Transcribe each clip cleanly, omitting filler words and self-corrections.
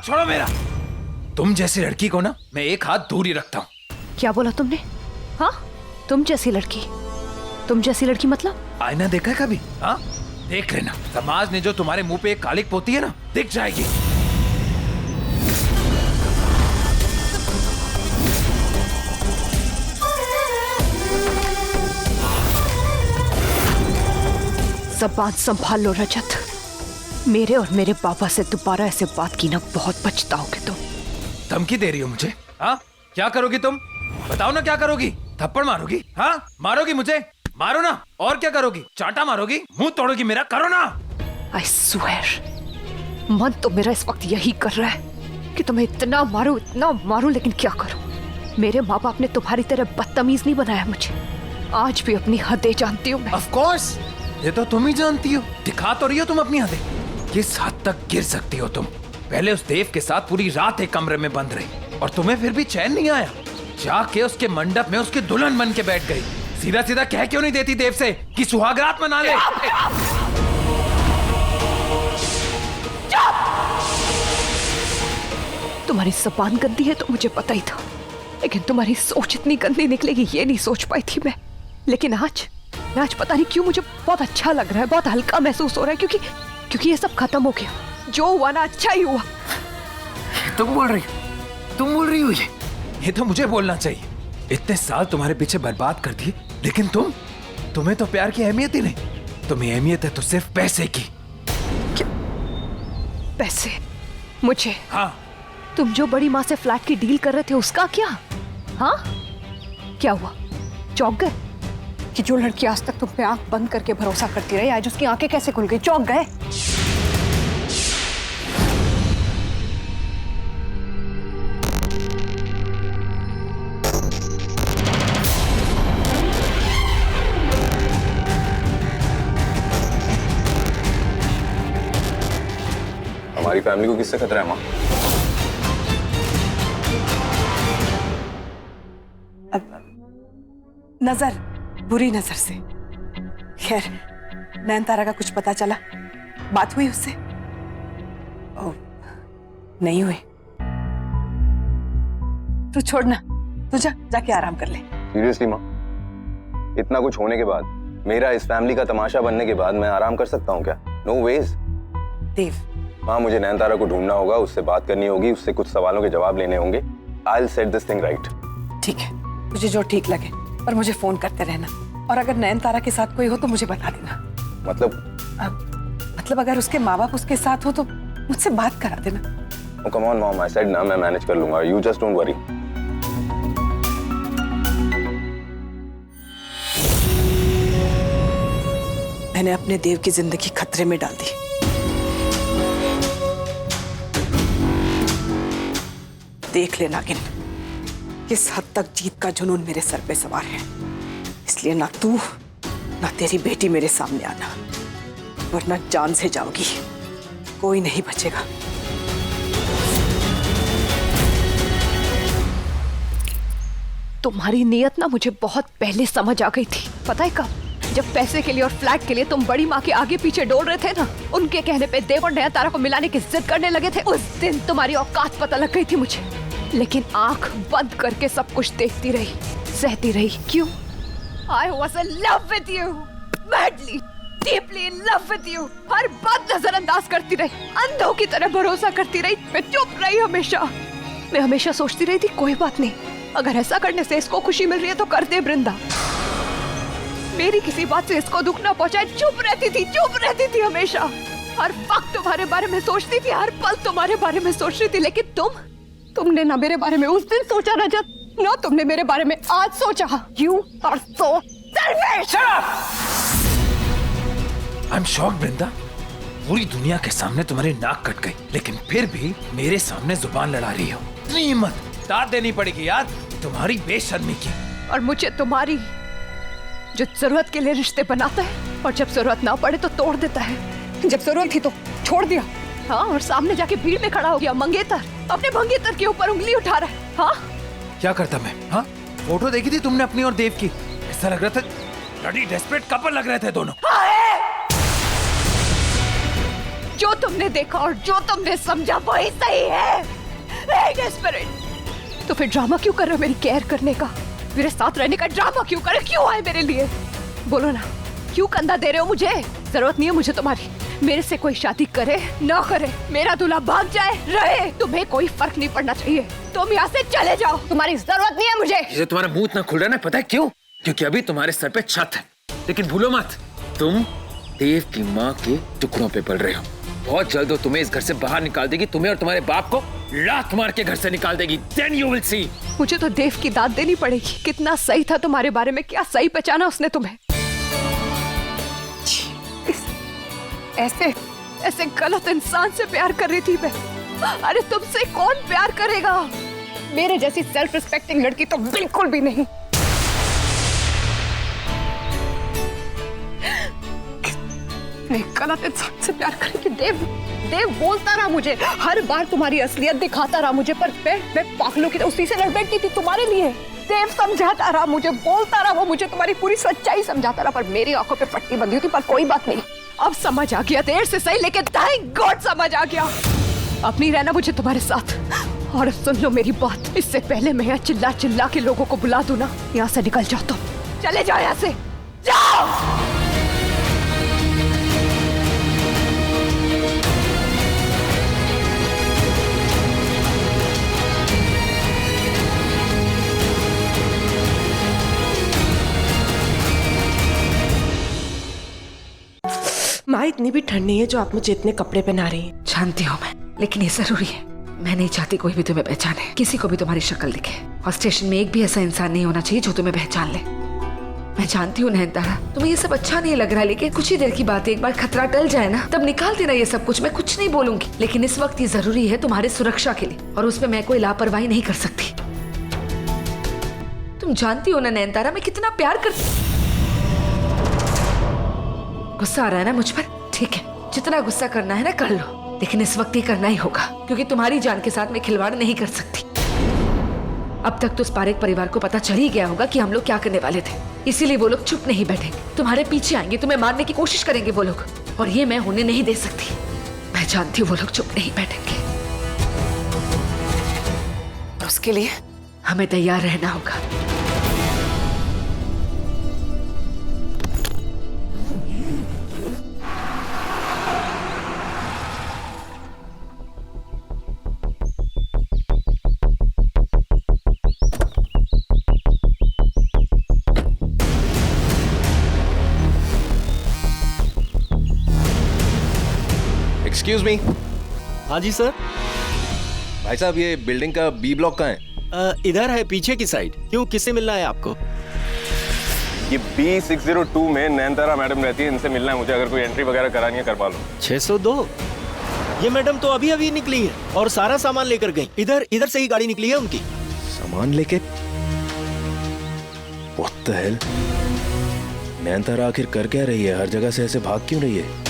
छोड़ो मेरा। तुम जैसी लड़की को ना मैं एक हाथ दूर ही रखता हूँ। क्या बोला तुमने? हाँ, तुम जैसी लड़की? तुम जैसी लड़की मतलब? आईना देखा है कभी? हाँ, देख लेना। समाज ने जो तुम्हारे मुंह पे एक कालिक पोती है ना, दिख जाएगी। ज़बान संभाल लो रजत। मेरे और मेरे पापा से दोबारा ऐसे बात की ना, बहुत पछताओगे तुम। धमकी दे रही हो मुझे? हाँ, क्या करोगी तुम? बताओ ना, क्या करोगी? थप्पड़ मारोगी? हाँ, मारोगी मुझे? मारो ना। और क्या करोगी? चांटा मारोगी? मुंह तोड़ोगी मेरा? करो ना। I swear, मन तो मेरा इस वक्त यही कर रहा है कि तुम्हें इतना मारूं, लेकिन क्या करूं? मेरे माँ बाप ने तुम्हारी तरह बदतमीज नहीं बनाया मुझे। आज भी अपनी हदें जानती हूँ मैं। Of course, ये तो तुम ही जानती हो। दिखा तो रही हो तुम अपनी हदें। किस हद तक गिर सकती हो तुम? पहले उस देव के साथ पूरी रात एक कमरे में बंद रही और तुम्हें फिर भी चैन नहीं आया। जाके उसके मंडप में उसकी दुल्हन बन के बैठ गई। सीधा सीधा कह क्यों नहीं देती देव से कि सुहागरात मना ले? तुम्हारी ज़बान गंदी है तो मुझे पता ही था, लेकिन तुम्हारी सोच इतनी गंदी निकलेगी ये नहीं सोच पाई थी मैं। लेकिन आज पता नहीं क्यों मुझे बहुत अच्छा लग रहा है, बहुत हल्का महसूस हो रहा है, क्योंकि ये सब खत्म हो गया। जो हुआ ना अच्छा ही हुआ। तुम बोल रही हो ये तो मुझे बोलना चाहिए। इतने साल तुम्हारे पीछे बर्बाद कर दिए, लेकिन तुम्हें तो प्यार की अहमियत ही नहीं। तुम्हें अहमियत है तो सिर्फ पैसे की। क्या? पैसे? मुझे? हाँ। तुम जो बड़ी माँ से फ्लैट की डील कर रहे थे उसका क्या? हाँ, क्या हुआ? चौंक गए कि जो लड़की आज तक तुम पे आंख बंद करके भरोसा करती रही, आज उसकी आंखें कैसे खुल गई? चौंक गए? हमारी फैमिली को किससे खतरा है माँ? नजर, बुरी नजर से। खैर, नयनतारा का कुछ पता चला? बात हुई उससे? ओह, नहीं हुई तो छोड़ना, तू जाके आराम कर ले। सीरियसली माँ, इतना कुछ होने के बाद, मेरा इस फैमिली का तमाशा बनने के बाद मैं आराम कर सकता हूँ क्या? No veg. देव, हाँ, मुझे नयनतारा को ढूंढना होगा, उससे बात करनी होगी, उससे कुछ सवालों के जवाब लेने होंगे। I'll set this thing right। ठीक है, तुझे जो ठीक लगे, पर मुझे फोन करते रहना। और अगर नयनतारा के साथ कोई हो तो मुझे बता देना। मतलब अगर उसके माँ बाप उसके साथ हो तो मुझसे बात करा देना। Come on mom, I said ना मैं मैनेज कर लूंगा। You just don't worry. मैंने अपने देव की जिंदगी खतरे में डाल दी। देख ले नागिन, किस हद तक जीत का जुनून मेरे सर पे सवार है। इसलिए ना तू ना तेरी बेटी मेरे सामने आना, वरना जान से जाओगी। कोई नहीं बचेगा। तुम्हारी नीयत ना मुझे बहुत पहले समझ आ गई थी। पता है कब? जब पैसे के लिए और फ्लैट के लिए तुम बड़ी माँ के आगे पीछे डोल रहे थे ना, उनके कहने पे देव और नयनतारा को मिलाने की जिद करने लगे थे, उस दिन तुम्हारी औकात पता लग गई थी मुझे। लेकिन आंख बंद करके सब कुछ देखती रही, सहती रही। क्यों? I was in love with you, madly, deeply in love with you। हर बात नजरअंदाज करती रही, अंधों की तरह भरोसा करती रही। मैं चुप रही हमेशा। मैं हमेशा सोचती रही थी कोई बात नहीं, अगर ऐसा करने से इसको खुशी मिल रही है तो कर दे वृंदा। मेरी किसी बात से इसको दुख ना पहुंचाए। चुप रहती थी हमेशा। हर वक्त तुम्हारे बारे में सोचती थी, हर पल तुम्हारे बारे में सोच रही थी। लेकिन तुमने ना मेरे बारे में उस दिन सोचा रजत, ना तुमने मेरे बारे में आज सोचा। You are so selfish। I'm shocked वृंदा। पूरी दुनिया के सामने तुम्हारी नाक कट गई, लेकिन फिर भी मेरे सामने जुबान लड़ा रही हो। इतनी हिम्मत दाद देनी पड़ेगी यार तुम्हारी बेशर्मी की। और मुझे तुम्हारी, जो जरूरत के लिए रिश्ते बनाता है और जब जरूरत ना पड़े तो तोड़ देता है। जब जरूरत थी तो छोड़ दिया। हाँ, और सामने जाके भीड़ में खड़ा हो गया मंगेतर, अपने मंगेतर के ऊपर उंगली उठा रहा है। हाँ, क्या करता मैं? हाँ, फोटो देखी थी तुमने अपनी और देव की? ऐसा लग रहा था ब्लडी डेस्परेट कपल लग रहे थे दोनों। जो तुमने देखा और जो तुमने समझा वही सही है। Desperate। तो फिर ड्रामा क्यों कर रहे हो मेरी केयर करने का? मेरे साथ रहने का ड्रामा क्यों कर रहे हो? क्यों आए मेरे लिए? बोलो ना, क्यों कंधा दे रहे हो मुझे? जरूरत नहीं है मुझे तुम्हारी। मेरे से कोई शादी करे ना करे, मेरा दूल्हा भाग जाए रहे, तुम्हें कोई फर्क नहीं पड़ना चाहिए। तुम यहाँ से चले जाओ, तुम्हारी जरूरत नहीं है मुझे। ये तुम्हारा मुंह इतना खुल रहा है ना, पता है क्यों? क्योंकि अभी तुम्हारे सर पे छत है, लेकिन भूलो मत, तुम देव की माँ के टुकड़ों पे पल रहे हो। बहुत जल्द वो तुम्हें इस घर से बाहर निकाल देगी, तुम्हें और तुम्हारे बाप को लात मार के घर से निकाल देगी। Then you will see। मुझे तो देव की दाद देनी पड़ेगी। कितना सही था तुम्हारे बारे में, क्या सही पहचाना उसने तुम्हें। ऐसे गलत इंसान से प्यार कर रही थी मैं। अरे तुमसे कौन प्यार करेगा? मेरे जैसी सेल्फ रिस्पेक्टिंग लड़की तो बिल्कुल भी नहीं। गलत इंसान से प्यार करेगी। देव बोलता रहा मुझे, हर बार तुम्हारी असलियत दिखाता रहा मुझे, पर मैं पागलों की उसी से लड़ बैठती थी तुम्हारे लिए। देव समझाता रहा मुझे, बोलता रहा वो मुझे, तुम्हारी पूरी सच्चाई समझाता रहा, पर मेरी आंखों पे पट्टी बंधी थी। पर कोई बात नहीं, अब समझ आ गया, देर से सही लेकिन थैंक गॉड समझ आ गया। अब नहीं रहना मुझे तुम्हारे साथ। और सुन लो मेरी बात, इससे पहले मैं यहाँ चिल्ला चिल्ला के लोगों को बुला दूं ना, यहाँ से निकल जाओ तुम। चले जाओ यहाँ से, जाओ। माँ इतनी भी ठंड नहीं है जो आप मुझे इतने कपड़े पहना रही हैं। जानती हूँ मैं, लेकिन ये जरूरी है। मैं नहीं चाहती कोई भी तुम्हें पहचाने, किसी को भी तुम्हारी शक्ल दिखे। और स्टेशन में एक भी ऐसा इंसान नहीं होना चाहिए जो तुम्हें पहचान ले। मैं जानती हूँ नयनतारा, तुम्हें ये सब अच्छा नहीं लग रहा, लेकिन कुछ ही देर की बात है, एक बार खतरा टल जाए ना, तब निकाल देना ये सब कुछ। मैं कुछ नहीं बोलूंगी, लेकिन इस वक्त ये जरूरी है तुम्हारी सुरक्षा के लिए, और उसमें मैं कोई लापरवाही नहीं कर सकती। तुम जानती हो ना नयनतारा, मैं कितना प्यार करती। गुस्सा आ रहा है ना मुझ पर? ठीक है, जितना गुस्सा करना है ना कर लो, लेकिन इस वक्त ये करना ही होगा, क्योंकि तुम्हारी जान के साथ मैं खिलवाड़ नहीं कर सकती। अब तक तो उस पारेख परिवार को पता चल ही गया होगा कि हम लोग क्या करने वाले थे, इसीलिए वो लोग चुप नहीं बैठेंगे, तुम्हारे पीछे आएंगे, तुम्हें मारने की कोशिश करेंगे वो लोग, और ये मैं होने नहीं दे सकती। मैं जानती हूँ वो लोग चुप नहीं बैठेंगे। उसके लिए हमें तैयार रहना होगा। Excuse me. हाँ जी सर। भाई साहब, ये बिल्डिंग का बी ब्लॉक कहाँ है? इधर है, पीछे की साइड। क्यों, किससे मिलना है आपको? ये B602 में नयनतारा मैडम रहती है, इनसे मिलना है मुझे। अगर कोई एंट्री वगैरह करानी है करवा लो। 602? ये मैडम तो अभी अभी निकली है और सारा सामान लेकर गई। इधर से ही गाड़ी निकली है उनकी। सामान लेके? What the hell? नयनतारा आखिर कर क्या रही है? हर जगह से ऐसे भाग क्यों रही है?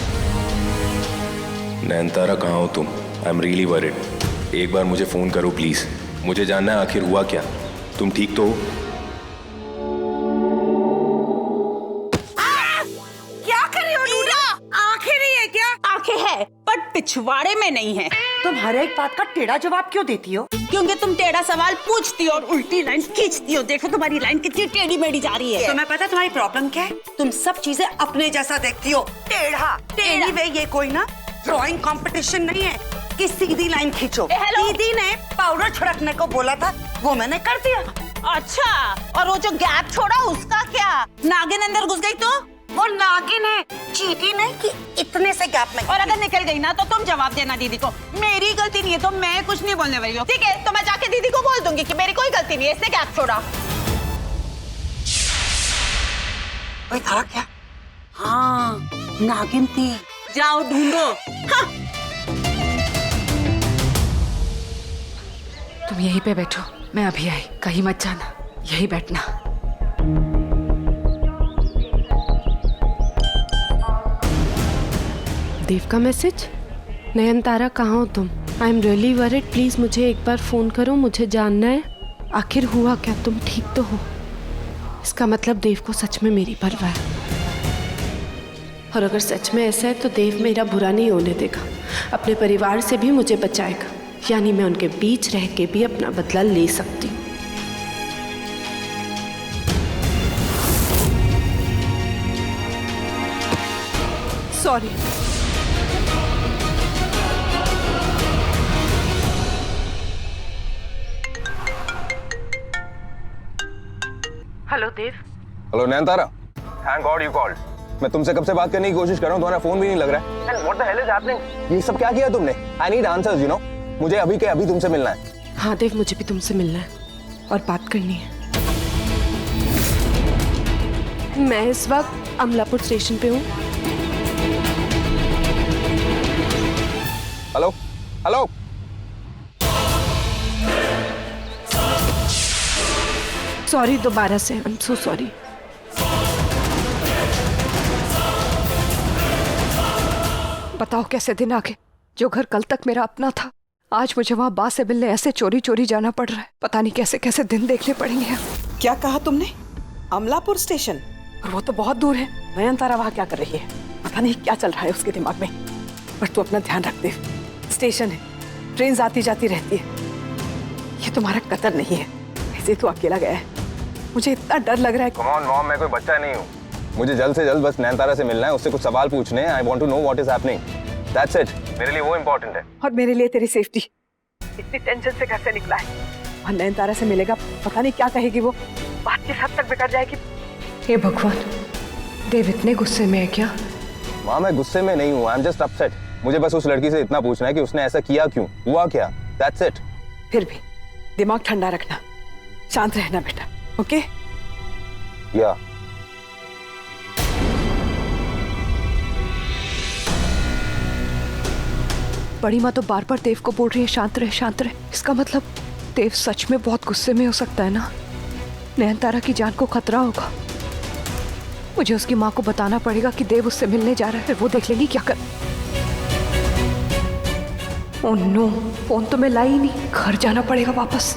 नयनतारा, कहाँ हो तुम? I am really worried. एक बार मुझे फोन करो प्लीज, मुझे जानना है आखिर हुआ क्या। तुम ठीक तो हो? क्या कर रही हो नीरा? आंखें नहीं है क्या? आंखें है पर पिछवाड़े में नहीं है। तुम हर एक बात का टेढ़ा जवाब क्यों देती हो? क्योंकि तुम टेढ़ा सवाल पूछती हो और उल्टी लाइन खींचती हो। देखो तुम्हारी लाइन कितनी टेढ़ी मेढ़ी जा रही है। तुम्हें पता तुम्हारी प्रॉब्लम क्या है? तुम सब चीजें अपने जैसा देखती हो। टेढ़ा। एनीवे, ये कोई ना ड्राइंग कंपटीशन नहीं है कि सीधी लाइन खींचो। दीदी ने पाउडर छिड़कने को बोला था, वो मैंने कर दिया। अच्छा, और वो जो गैप छोड़ा उसका क्या? नागिन अंदर घुस गई तो? वो नागिन है, चीटी नहीं कि इतने से गैप में। और अगर निकल गई ना तो तुम जवाब देना दीदी को। मेरी गलती नहीं है तो मैं कुछ नहीं बोलने वाली हूँ, ठीक है? तो मैं जाके दीदी को बोल दूंगी कि मेरी कोई गलती नहीं है, इसने गैप छोड़ा। कोई था क्या? हाँ, नागिन थी। जाओ ढूंढो। हाँ। तुम यहीं पे बैठो, मैं अभी आई, कहीं मत जाना, यहीं बैठना। देव का मैसेज? नयनतारा, कहाँ हो तुम? I am really worried, please मुझे एक बार फोन करो, मुझे जानना है आखिर हुआ क्या, तुम ठीक तो हो? इसका मतलब देव को सच में मेरी परवाह है। और अगर सच में ऐसा है तो देव मेरा बुरा नहीं होने देगा, अपने परिवार से भी मुझे बचाएगा, यानी मैं उनके बीच रह के भी अपना बदला ले सकती हूँ। Sorry. Hello Dev. Hello Nayantara, thank God you called. मैं तुमसे कब से बात करने की कोशिश कर रहा हूँ, तुम्हारा फोन भी नहीं लग रहा है। And what the hell is happening? ये सब क्या किया तुमने? I need answers, you know. मुझे अभी के अभी तुमसे मिलना है। हाँ देव, मुझे भी तुमसे मिलना है और बात करनी है। मैं इस वक्त अमलापुर स्टेशन पे हूँ। Hello hello. सॉरी दोबारा से, आई एम सो सॉरी। बताओ कैसे दिन आ गए? जो घर कल तक मेरा अपना था, आज मुझे वहां बा से मिलने ऐसे चोरी चोरी जाना पड़ रहा है। पता नहीं कैसे कैसे दिन देखने पड़ेंगे। क्या कहा तुमने? अमलापुर स्टेशन? और वो तो बहुत दूर है। नयनतारा वहाँ क्या कर रही है? पता नहीं क्या चल रहा है उसके दिमाग में। पर तू अपना ध्यान रख दे, स्टेशन है, ट्रेन आती जाती रहती है। ये तुम्हारा कतर नहीं है, ऐसे तू अकेला गया है। मुझे इतना डर लग रहा है। कम ऑन मॉम, मैं कोई बच्चा नहीं हूँ। मुझे जल्द से जल्द बस नयनतारा से मिलना है, उससे कुछ सवाल पूछने हैं। I want to know what is happening, that's it. मेरे लिए वो इम्पोर्टेंट है। और मेरे लिए तेरी सेफ्टी। इतनी टेंशन से घर से निकला है और नयनतारा से मिलेगा, पता नहीं क्या कहेगी वो। बात किस हद तक बिगड़ जाएगी। हे भगवान, देव इतने गुस्से में है क्या? माँ मैं गुस्से में नहीं हूँ, आई एम जस्ट अपसेट। मुझे बस उस लड़की से इतना पूछना है कि उसने ऐसा किया क्यों, हुआ क्या, दैट्स इट। फिर भी दिमाग ठंडा रखना, शांत रहना बेटा, ओके? या बड़ी माँ तो बार बार देव को बोल रही है शांत रहे शांत रहे। इसका मतलब देव सच में बहुत गुस्से में हो सकता है ना। नयनतारा की जान को खतरा होगा। मुझे उसकी माँ को बताना पड़ेगा कि देव उससे मिलने जा रहा है, फिर वो देख लेंगी क्या कर। ओह नो, फोन तो मैं लाई ही नहीं, घर जाना पड़ेगा वापस।